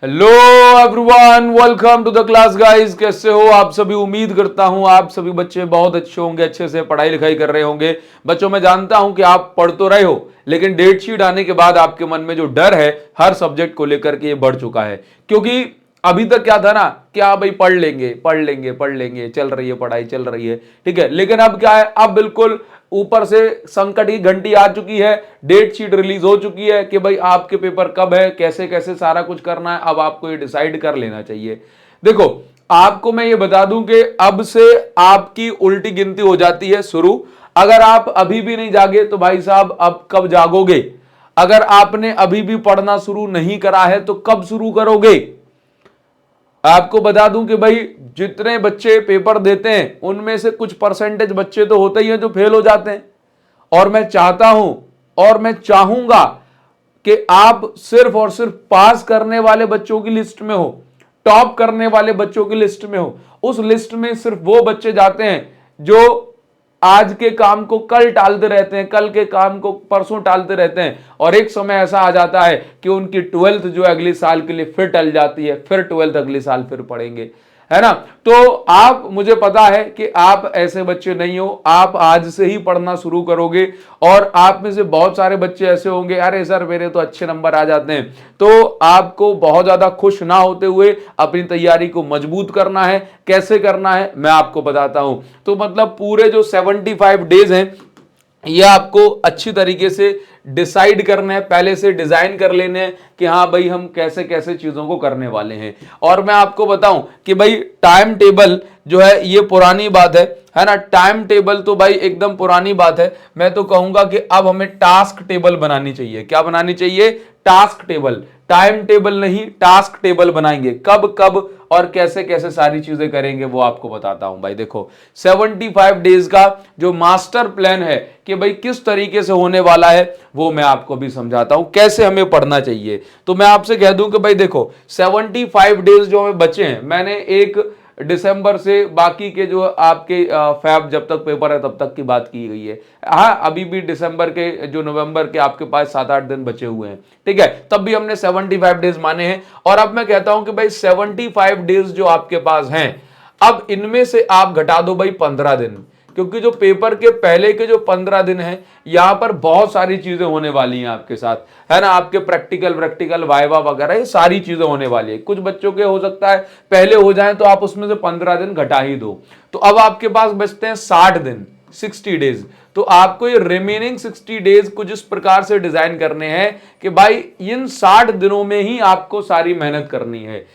Hello everyone, welcome to the class guys. कैसे हो आप सभी? उम्मीद करता हूं आप सभी बच्चे बहुत अच्छे होंगे, अच्छे से पढ़ाई लिखाई कर रहे होंगे। बच्चों, मैं जानता हूं कि आप पढ़ तो रहे हो, लेकिन डेट शीट आने के बाद आपके मन में जो डर है हर सब्जेक्ट को लेकर के ये बढ़ चुका है। क्योंकि अभी तक क्या था ना, क्या भाई पढ़ लेंगे पढ़ लेंगे पढ़ लेंगे, चल रही है पढ़ाई चल रही है, ठीक है। लेकिन अब क्या है, अब बिल्कुल ऊपर से संकट की घंटी आ चुकी है। डेट शीट रिलीज हो चुकी है कि भाई आपके पेपर कब है, कैसे कैसे सारा कुछ करना है। अब आपको ये डिसाइड कर लेना चाहिए। देखो, आपको मैं ये बता दूं कि अब से आपकी उल्टी गिनती हो जाती है शुरू। अगर आप अभी भी नहीं जागे तो भाई साहब अब कब जागोगे? अगर आपने अभी भी पढ़ना शुरू नहीं करा है तो कब शुरू करोगे? आपको बता दूं कि भाई जितने बच्चे पेपर देते हैं उनमें से कुछ परसेंटेज बच्चे तो होते ही हैं जो फेल हो जाते हैं। और मैं चाहता हूं और मैं चाहूंगा कि आप सिर्फ और सिर्फ पास करने वाले बच्चों की लिस्ट में हो, टॉप करने वाले बच्चों की लिस्ट में हो। उस लिस्ट में सिर्फ वो बच्चे जाते हैं जो आज के काम को कल टालते रहते हैं, कल के काम को परसों टालते रहते हैं, और एक समय ऐसा आ जाता है कि उनकी 12th जो अगले साल के लिए फिर टल जाती है, फिर 12th अगले साल फिर पढ़ेंगे, है ना। तो आप, मुझे पता है कि आप ऐसे बच्चे नहीं हो, आप आज से ही पढ़ना शुरू करोगे। और आप में से बहुत सारे बच्चे ऐसे होंगे, अरे सर मेरे तो अच्छे नंबर आ जाते हैं। तो आपको बहुत ज्यादा खुश ना होते हुए अपनी तैयारी को मजबूत करना है। कैसे करना है मैं आपको बताता हूं। तो मतलब पूरे जो 75 डेज हैं ये आपको अच्छी तरीके से डिसाइड करना है, पहले से डिजाइन कर लेने हैं कि हाँ भाई हम कैसे कैसे चीजों को करने वाले हैं। और मैं आपको बताऊं कि भाई टाइम टेबल जो है ये पुरानी बात है ना। टाइम टेबल तो भाई एकदम पुरानी बात है। मैं तो कहूंगा कि अब हमें टास्क टेबल बनानी चाहिए। क्या बनानी चाहिए? Task table. टाइम टेबल नहीं, टास्क टेबल बनाएंगे। कब कब और कैसे कैसे सारी चीजें करेंगे वो आपको बताता हूं। भाई देखो, 75 डेज का जो मास्टर प्लान है कि भाई किस तरीके से होने वाला है वो मैं आपको भी समझाता हूं, कैसे हमें पढ़ना चाहिए। तो मैं आपसे कह दूं कि भाई देखो, 75 डेज जो हमें बचे हैं, मैंने 1 दिसंबर से बाकी के जो आपके फैब जब तक पेपर है तब तक की बात की गई है। हाँ, अभी भी दिसंबर के जो नवंबर के आपके पास 7-8 दिन बचे हुए हैं, ठीक है, तब भी हमने 75 डेज माने हैं। और अब मैं कहता हूं कि भाई 75 डेज जो आपके पास हैं, अब इनमें से आप घटा दो भाई 15 दिन। क्योंकि जो पेपर के पहले के जो 15 दिन हैं, यहां पर बहुत सारी चीजें होने वाली हैं आपके साथ, है ना। आपके प्रैक्टिकल वाइवा वगैरह ये सारी चीजें होने वाली है। कुछ बच्चों के हो सकता है पहले हो जाए, तो आप उसमें से 15 दिन घटा ही दो। तो अब आपके पास बचते हैं 60 दिन, 60 डेज। तो आपको ये रिमेनिंग 60 डेज कुछ इस प्रकार से डिजाइन करने हैं कि भाई इन 60 दिनों में ही आपको सारी मेहनत करनी है।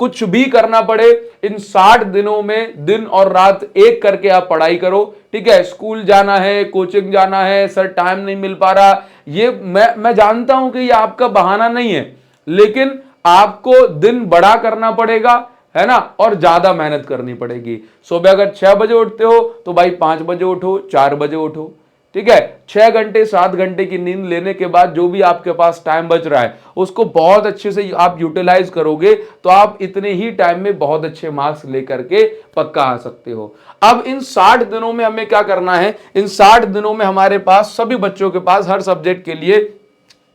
कुछ भी करना पड़े, इन 60 दिनों में दिन और रात एक करके आप पढ़ाई करो, ठीक है। स्कूल जाना है, कोचिंग जाना है, सर टाइम नहीं मिल पा रहा, ये मैं जानता हूं कि ये आपका बहाना नहीं है, लेकिन आपको दिन बड़ा करना पड़ेगा, है ना, और ज्यादा मेहनत करनी पड़ेगी। सुबह अगर 6 बजे उठते हो तो भाई 5 बजे उठो, 4 बजे उठो, ठीक है। 6 घंटे 7 घंटे की नींद लेने के बाद जो भी आपके पास टाइम बच रहा है उसको बहुत अच्छे से आप यूटिलाइज करोगे तो आप इतने ही टाइम में बहुत अच्छे मार्क्स लेकर के पक्का आ सकते हो। अब इन 60 दिनों में हमें क्या करना है? इन 60 दिनों में हमारे पास, सभी बच्चों के पास, हर सब्जेक्ट के लिए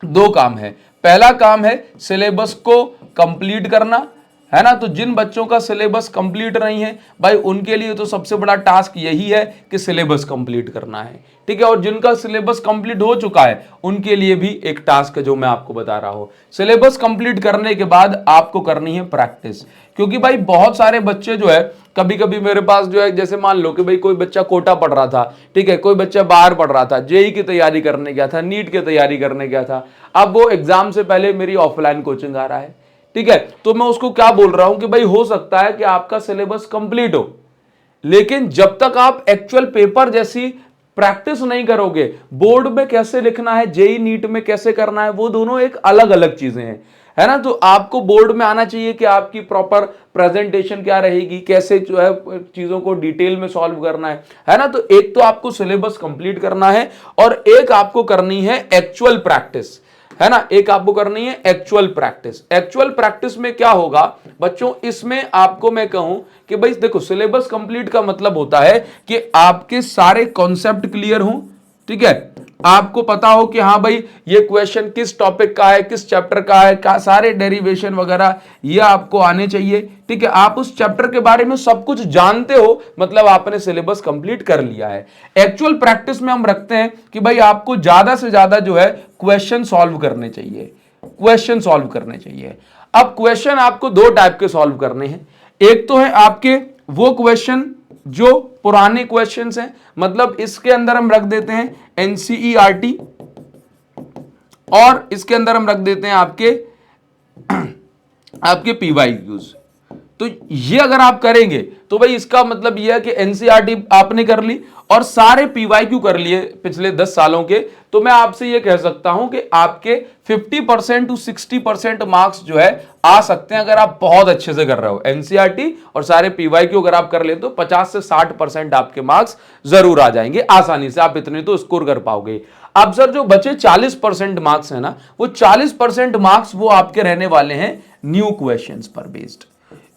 2 काम है। पहला काम है सिलेबस को कंप्लीट करना, है ना। तो जिन बच्चों का सिलेबस कंप्लीट नहीं है भाई, उनके लिए तो सबसे बड़ा टास्क यही है कि सिलेबस कंप्लीट करना है, ठीक है। और जिनका सिलेबस कंप्लीट हो चुका है उनके लिए भी एक टास्क है जो मैं आपको बता रहा हूं। सिलेबस कंप्लीट करने के बाद आपको करनी है प्रैक्टिस। क्योंकि भाई बहुत सारे बच्चे जो है, कभी कभी मेरे पास जो है, जैसे मान लो कि भाई कोई बच्चा कोटा पढ़ रहा था, ठीक है, कोई बच्चा बाहर पढ़ रहा था, जेई की तैयारी करने गया था, नीट की तैयारी करने गया था, अब वो एग्जाम से पहले मेरी ऑफलाइन कोचिंग आ रहा है, ठीक है। तो मैं उसको क्या बोल रहा हूं कि भाई हो सकता है कि आपका सिलेबस कंप्लीट हो, लेकिन जब तक आप एक्चुअल पेपर जैसी प्रैक्टिस नहीं करोगे, बोर्ड में कैसे लिखना है, जेई नीट में कैसे करना है, वो दोनों एक अलग अलग चीजें हैं, है ना। तो आपको बोर्ड में आना चाहिए कि आपकी प्रॉपर प्रेजेंटेशन क्या रहेगी, कैसे जो है चीजों को डिटेल में सॉल्व करना है ना। तो एक तो आपको सिलेबस कंप्लीट करना है और एक आपको करनी है एक्चुअल प्रैक्टिस, है ना। एक आपको करनी है एक्चुअल प्रैक्टिस। एक्चुअल प्रैक्टिस में क्या होगा बच्चों, इसमें आपको मैं कहूं कि भाई देखो, सिलेबस कंप्लीट का मतलब होता है कि आपके सारे कॉन्सेप्ट क्लियर हों, ठीक है, आपको पता हो कि हाँ भाई ये क्वेश्चन किस टॉपिक का है, किस चैप्टर का है, सारे डेरिवेशन वगैरह ये आपको आने चाहिए। ठीक है, आप उस चैप्टर के बारे में सब कुछ जानते हो, मतलब आपने सिलेबस कंप्लीट कर लिया है। एक्चुअल प्रैक्टिस में हम रखते हैं कि भाई आपको ज्यादा से ज्यादा जो है क्वेश्चन सॉल्व करने चाहिए, क्वेश्चन सॉल्व करने चाहिए। अब क्वेश्चन आपको दो टाइप के सॉल्व करने हैं। एक तो है आपके वो क्वेश्चन जो पुराने क्वेश्चंस हैं, मतलब इसके अंदर हम रख देते हैं एनसीईआरटी और इसके अंदर हम रख देते हैं आपके पीवाईक्यूज। तो ये अगर आप करेंगे तो भाई इसका मतलब ये है कि एनसीईआरटी आपने कर ली और सारे पीवाईक्यू कर लिए पिछले 10 सालों के, तो मैं आपसे ये कह सकता हूं कि आपके 50% टू 60% मार्क्स जो है आ सकते हैं अगर आप बहुत अच्छे से कर रहे हो। एनसीईआरटी और सारे पीवाईक्यू अगर आप कर ले तो 50 से 60% आपके मार्क्स जरूर आ जाएंगे आसानी से, आप इतने तो स्कोर कर पाओगे। अब सर जो बचे 40% मार्क्स है ना, वो 40% मार्क्स वो आपके रहने वाले हैं न्यू क्वेश्चंस पर बेस्ड,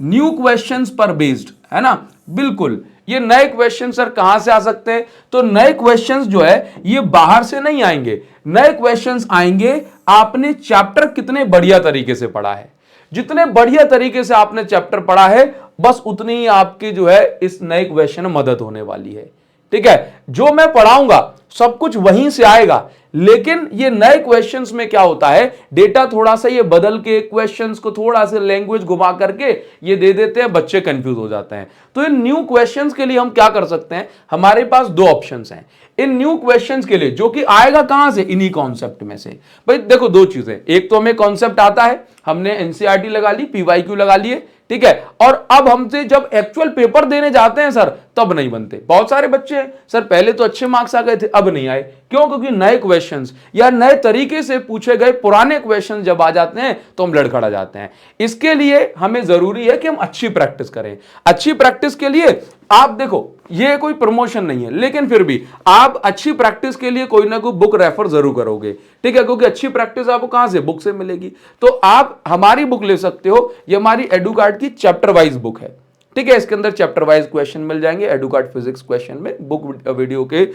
न्यू क्वेश्चंस पर बेस्ड, है ना। बिल्कुल, ये नए क्वेश्चन सर कहां से आ सकते हैं, तो नए क्वेश्चंस जो है ये बाहर से नहीं आएंगे, नए क्वेश्चंस आएंगे आपने चैप्टर कितने बढ़िया तरीके से पढ़ा है। जितने बढ़िया तरीके से आपने चैप्टर पढ़ा है बस उतनी ही आपकी जो है इस नए क्वेश्चन में मदद होने वाली है। ठीक है, जो मैं पढ़ाऊंगा सब कुछ वहीं से आएगा, लेकिन ये नए क्वेश्चंस में क्या होता है, डेटा थोड़ा सा ये बदल के क्वेश्चंस को थोड़ा सा लैंग्वेज घुमा करके ये दे देते हैं, बच्चे कंफ्यूज हो जाते हैं। तो इन न्यू क्वेश्चंस के लिए हम क्या कर सकते हैं, हमारे पास दो ऑप्शंस हैं इन न्यू क्वेश्चंस के लिए, जो कि आएगा कहां से, इन्हीं कॉन्सेप्ट में से। भाई देखो दो चीजें, एक तो हमें कॉन्सेप्ट आता है, हमने एनसीईआरटी लगा ली, पीवाईक्यू लगा लिए, ठीक है, और अब हमसे जब एक्चुअल पेपर देने जाते हैं सर तब नहीं बनते। बहुत सारे बच्चे हैं सर पहले तो अच्छे मार्क्स आ गए थे अब नहीं आए, क्यों, क्योंकि नए क्वेश्चंस या नए तरीके से पूछे गए पुराने क्वेश्चंस जब आ जाते हैं तो हम लड़खड़ा जाते हैं। इसके लिए हमें जरूरी है कि हम अच्छी प्रैक्टिस करें। अच्छी प्रैक्टिस के लिए आप देखो, ये कोई प्रमोशन नहीं है, लेकिन फिर भी आप अच्छी प्रैक्टिस के लिए कोई ना कोई बुक रेफर जरूर करोगे, ठीक है, क्योंकि अच्छी प्रैक्टिस आपको कहां से, बुक से मिलेगी। तो आप हमारी बुक ले सकते हो, ये हमारी एडुकार्ड की चैप्टर वाइज बुक है, ठीक है। इसके अंदर चैप्टर वाइज क्वेश्चन मिल जाएंगे, एडुकार्ड फिजिक्स क्वेश्चन में। बुक वीडियो के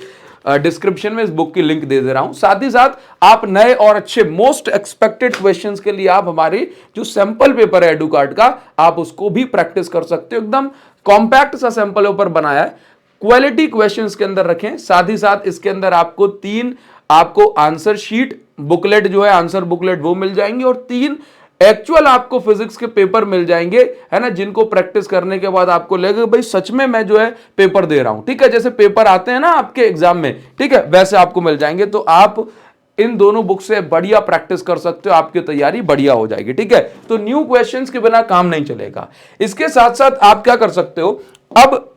डिस्क्रिप्शन में इस बुक की लिंक दे रहा हूं। साथ ही साथ आप नए और अच्छे मोस्ट एक्सपेक्टेड क्वेश्चंस के लिए आप हमारी जो सैंपल पेपर है एडुकार्ड का, आप उसको भी प्रैक्टिस कर सकते हो। एकदम कॉम्पैक्ट सा सैंपल पेपर बनाया है, क्वालिटी क्वेश्चंस के अंदर रखें। साथ ही साथ इसके अंदर आपको 3 आपको आंसर शीट बुकलेट जो है आंसर बुकलेट वो मिल जाएंगे, और 3 एक्चुअल आपको फिजिक्स के पेपर मिल जाएंगे, है ना, जिनको प्रैक्टिस करने के बाद आपको लगेगा भाई सच में मैं जो है पेपर दे रहा हूं, ठीक है। जैसे पेपर आते हैं ना आपके एग्जाम में, ठीक है, वैसे आपको मिल जाएंगे। तो आप इन दोनों बुक से बढ़िया प्रैक्टिस कर सकते हो, आपकी तैयारी बढ़िया हो जाएगी, ठीक है। तो न्यू क्वेश्चंस के बिना काम नहीं चलेगा। इसके साथ साथ आप क्या कर सकते हो, अब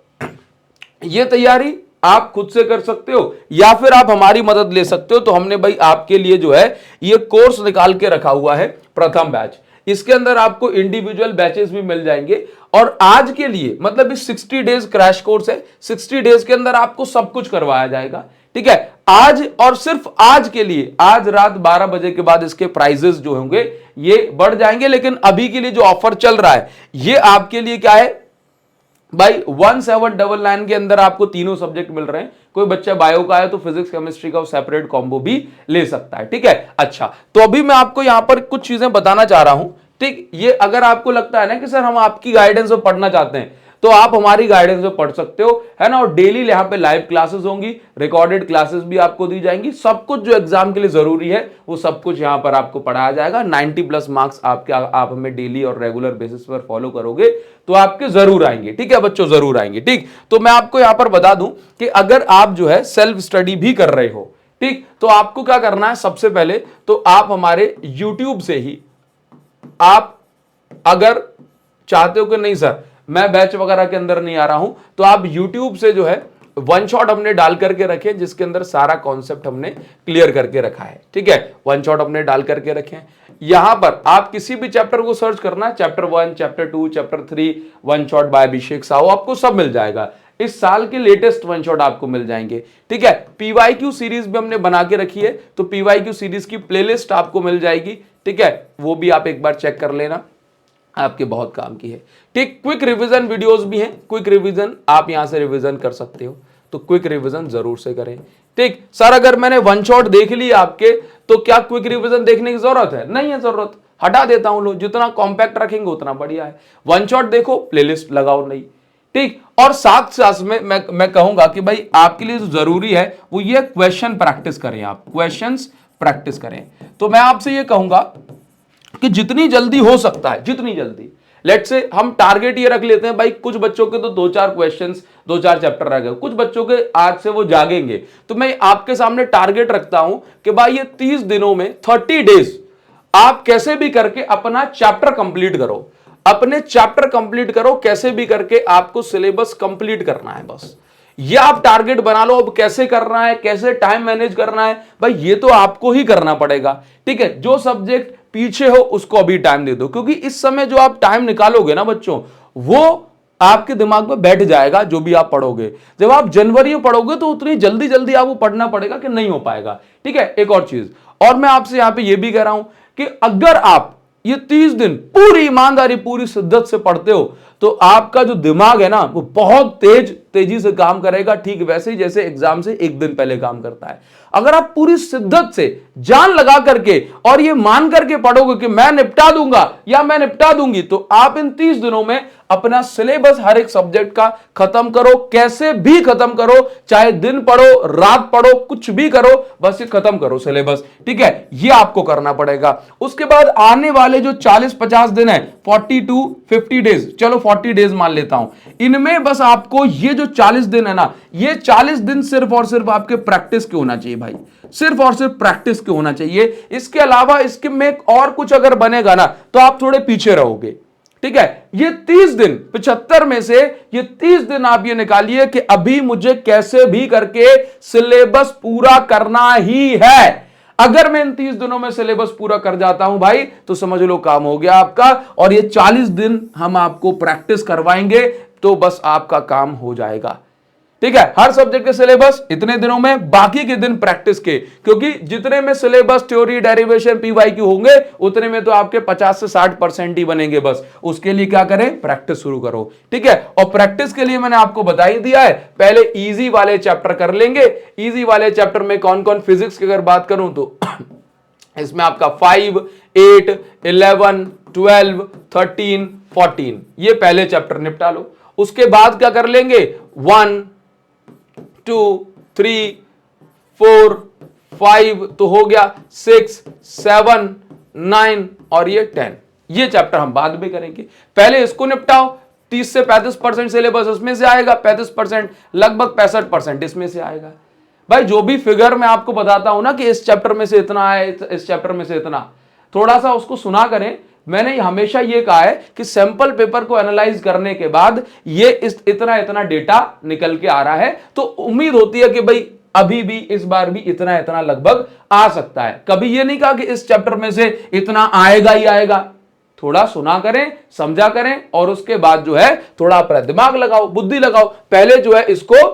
ये तैयारी आप खुद से कर सकते हो या फिर आप हमारी मदद ले सकते हो। तो हमने भाई आपके लिए जो है ये कोर्स निकाल के रखा हुआ है, प्रथम बैच। इसके अंदर आपको इंडिविजुअल बैचेस भी मिल जाएंगे, और आज के लिए मतलब इस 60 डेज क्रैश कोर्स है, 60 डेज के अंदर आपको सब कुछ करवाया जाएगा, ठीक है। आज और सिर्फ आज के लिए, आज रात 12 बजे के बाद इसके प्राइजेस जो होंगे ये बढ़ जाएंगे, लेकिन अभी के लिए जो ऑफर चल रहा है ये आपके लिए क्या है भाई, 1799 के अंदर आपको तीनों सब्जेक्ट मिल रहे हैं। कोई बच्चा बायो का है तो फिजिक्स केमिस्ट्री का सेपरेट कॉम्बो भी ले सकता है, ठीक है। अच्छा, तो अभी मैं आपको यहां पर कुछ चीजें बताना चाह रहा हूं, ठीक। ये अगर आपको लगता है ना कि सर हम आपकी गाइडेंस में पढ़ना चाहते हैं, तो आप हमारी गाइडेंस में पढ़ सकते हो, है ना। और डेली यहाँ पे लाइव क्लासेस होंगी, रिकॉर्डेड क्लासेस भी आपको दी जाएंगी। सब कुछ जो एग्जाम के लिए जरूरी है वो सब कुछ यहाँ पर आपको पढ़ाया जाएगा। 90+ मार्क्स आपके, आप हमें डेली और रेगुलर बेसिस पर फॉलो करोगे तो आपके जरूर आएंगे, ठीक है बच्चों, जरूर आएंगे, ठीक। तो मैं आपको यहाँ पर बता दूं कि अगर आप जो है सेल्फ स्टडी भी कर रहे हो, ठीक, तो आपको क्या करना है, सबसे पहले तो आप हमारे यूट्यूब से ही, आप अगर चाहते हो कि नहीं सर मैं बैच वगैरह के अंदर नहीं आ रहा हूं, तो आप YouTube से जो है वन शॉट हमने डाल करके रखे, जिसके अंदर सारा कॉन्सेप्ट हमने क्लियर करके रखा है, ठीक है। वन शॉट हमने डाल करके रखे। यहां पर आप किसी भी चैप्टर को सर्च करना, chapter 1, chapter 2, chapter 3, one shot by Abhishek Sahu, आपको सब मिल जाएगा। इस साल के लेटेस्ट वन शॉट आपको मिल जाएंगे, ठीक है। पीवाईक्यू सीरीज भी हमने बना के रखी है, तो पीवाईक्यू सीरीज की प्लेलिस्ट आपको मिल जाएगी, ठीक है। वो भी आप एक बार चेक कर लेना, आपके बहुत काम की है, ठीक। क्विक रिवीजन वीडियोस भी हैं, क्विक रिवीजन आप यहां से रिवीजन कर सकते हो। तो क्विक रिवीजन जरूर से करें। ठीक सर, अगर मैंने वन शॉट देख ली आपके तो क्या क्विक रिवीजन देखने की जरूरत है? नहीं है जरूरत, हटा देता हूं। लो, जितना कॉम्पैक्ट रखेंगे उतना बढ़िया है। वन शॉट देखो, प्लेलिस्ट लगाओ नहीं। ठीक, और साथ साथ में मैं कहूंगा कि भाई आपके लिए जो जरूरी है वो ये क्वेश्चन प्रैक्टिस करें, आप क्वेश्चंस प्रैक्टिस करें। तो मैं आपसे ये कहूंगा कि जितनी जल्दी हो सकता है, जितनी जल्दी, लेट्स से हम टारगेट ये रख लेते हैं भाई, कुछ बच्चों के तो 2-4 क्वेश्चंस, 2-4 चैप्टर रह गए, कुछ बच्चों के आज से वो जागेंगे, तो मैं आपके सामने टारगेट रखता हूं कि भाई ये 30 दिनों में 30 डेज आप कैसे भी करके अपना चैप्टर कंप्लीट करो, अपने चैप्टर कंप्लीट करो, कैसे भी करके आपको सिलेबस कंप्लीट करना है। बस ये आप टारगेट बना लो। अब कैसे करना है, कैसे टाइम मैनेज करना है, भाई ये तो आपको ही करना पड़ेगा। ठीक है, जो सब्जेक्ट पीछे हो उसको अभी टाइम दे दो, क्योंकि इस समय जो आप टाइम निकालोगे ना बच्चों, वो आपके दिमाग में बैठ जाएगा जो भी आप पढ़ोगे। जब आप जनवरी में पढ़ोगे तो उतनी जल्दी जल्दी आपको पढ़ना पड़ेगा कि नहीं हो पाएगा। ठीक है, एक और चीज और मैं आपसे यहां पे ये भी कह रहा हूं कि अगर आप ये 30 दिन पूरी ईमानदारी, पूरी शिद्दत से पढ़ते हो तो आपका जो दिमाग है ना वो बहुत तेजी से काम करेगा, ठीक वैसे ही जैसे एग्जाम से एक दिन पहले काम करता है। अगर आप पूरी शिद्दत से जान लगा करके और ये मान करके पढ़ोगे कि मैं निपटा दूंगा या मैं निपटा दूंगी, तो आप इन 30 दिनों में अपना सिलेबस हर एक सब्जेक्ट का खत्म करो, कैसे भी खत्म करो, चाहे दिन पढ़ो, रात पढ़ो, कुछ भी करो, बस ये खत्म करो सिलेबस। ठीक है, ये आपको करना पड़ेगा। उसके बाद आने वाले जो 40-50 दिन है, 40 to 50 डेज, चलो 40 डेज मान लेता हूं, इनमें बस आपको ये जो 40 दिन है ना, ये 40 दिन सिर्फ और सिर्फ आपके प्रैक्टिस के होना चाहिए भाई, सिर्फ और सिर्फ प्रैक्टिस के होना चाहिए। इसके अलावा इसके में और कुछ अगर बनेगा ना तो आप थोड़े पीछे रहोगे। ठीक है, ये 30 दिन 75 में से ये 30 दिन आप ये निकालिए कि अभी मुझे कैसे भी करके सिलेबस पूरा करना ही है। अगर मैं इन 30 दिनों में सिलेबस पूरा कर जाता हूं भाई तो समझ लो काम हो गया आपका, और ये 40 दिन हम आपको प्रैक्टिस करवाएंगे तो बस आपका काम हो जाएगा। ठीक है, हर सब्जेक्ट के सिलेबस इतने दिनों में, बाकी के दिन प्रैक्टिस के, क्योंकि जितने में सिलेबस, थ्योरी, डेरिवेशन, पीवाईक्यू होंगे उतने में तो आपके 50 से 60% ही बनेंगे। बस उसके लिए क्या करें, प्रैक्टिस शुरू करो। ठीक है, और प्रैक्टिस के लिए मैंने आपको बता ही दिया है, पहले इजी वाले चैप्टर कर लेंगे। इजी वाले चैप्टर में कौन कौन, फिजिक्स की अगर बात करूं तो इसमें आपका 5, 8, 11, 12, 13, 14 ये पहले चैप्टर निपटा लो। उसके बाद क्या कर लेंगे, 1, 2, 3, 4, 5 तो हो गया, 6, 7, 9 और ये 10, ये चैप्टर हम बाद में करेंगे। पहले इसको निपटाओ, 30 से 35% सिलेबस इसमें से आएगा, 35% लगभग 65% इसमें से आएगा। भाई जो भी फिगर मैं आपको बताता हूं ना कि इस चैप्टर में से इतना है, इस चैप्टर में से इतना, थोड़ा सा उसको सुना करें। मैंने हमेशा ये कहा है कि सैंपल पेपर को एनालाइज करने के बाद ये इतना डेटा निकल के आ रहा है, तो उम्मीद होती है कि भाई अभी भी इस बार भी इतना लगभग आ सकता है। कभी ये नहीं कहा कि इस चैप्टर में से इतना आएगा ही आएगा। थोड़ा सुना करें, समझा करें, और उसके बाद जो है थोड़ा अपना दिमाग लगाओ, बुद्धि लगाओ। पहले जो है इसको,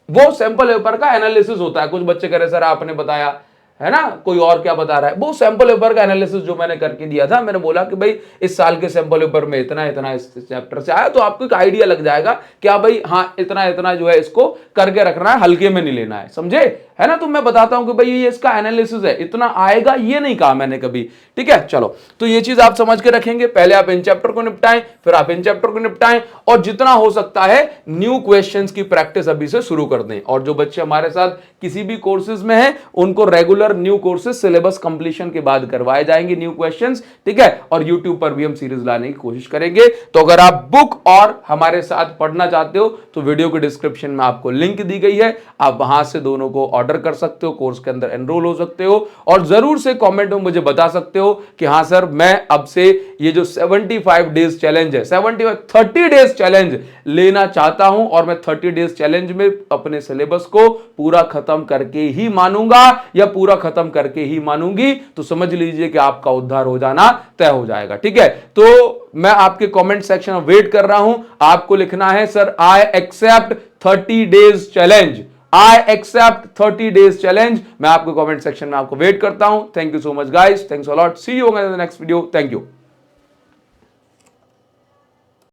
वो सैंपल पेपर का एनालिसिस होता है। कुछ बच्चे कह रहे सर आपने बताया है ना, कोई और क्या बता रहा है, वो सैंपल पेपर का एनालिसिस जो मैंने करके दिया था। मैंने बोला कि भाई इस साल के सैंपल पेपर में इतना इस चैप्टर से आया, तो आपको एक आइडिया लग जाएगा क्या भाई हाँ इतना जो है इसको करके रखना है, हल्के में नहीं लेना है, समझे है ना। तो मैं बताता हूं कि भाई ये इसका एनालिसिस है, इतना आएगा ये नहीं कहा मैंने कभी। ठीक है, चलो तो ये चीज आप समझ के रखेंगे। पहले आप इन चैप्टर को निपटाएं, फिर आप इन चैप्टर को निपटाएं, और जितना हो सकता है न्यू क्वेश्चंस की प्रैक्टिस अभी से शुरू कर दें। और जो बच्चे हमारे साथ किसी भी कोर्सेज में हैं उनको regular new courses syllabus completion के बाद करवाए जाएंगे न्यू क्वेश्चंस। ठीक है, और यूट्यूब पर भी हम सीरीज लाने की कोशिश करेंगे। तो अगर आप बुक और हमारे साथ पढ़ना चाहते हो तो वीडियो के डिस्क्रिप्शन में आपको लिंक दी गई है, आप वहां से दोनों को ऑर्डर कर सकते हो, कोर्स के अंदर एनरोल हो सकते हो, और जरूर से कमेंट में मुझे बता सकते हो कि हाँ सर मैं अब से ये जो 75 डेज चैलेंज है, 30 डेज चैलेंज लेना चाहता हूं, और मैं 30 डेज चैलेंज में अपने सिलेबस को पूरा खत्म करके ही मानूंगा या पूरा खत्म करके ही मानूंगी। तो समझ लीजिए कि आपका उद्धार हो जाना तय हो जाएगा। ठीक है, तो मैं आपके कमेंट सेक्शन में वेट कर रहा हूं। आपको लिखना है sir I accept 30 days challenge, I accept 30 days challenge. मैं आपको कमेंट सेक्शन में आपको वेट करता हूं। Thank you so much guys, thanks a lot, see you in the next video, thank you.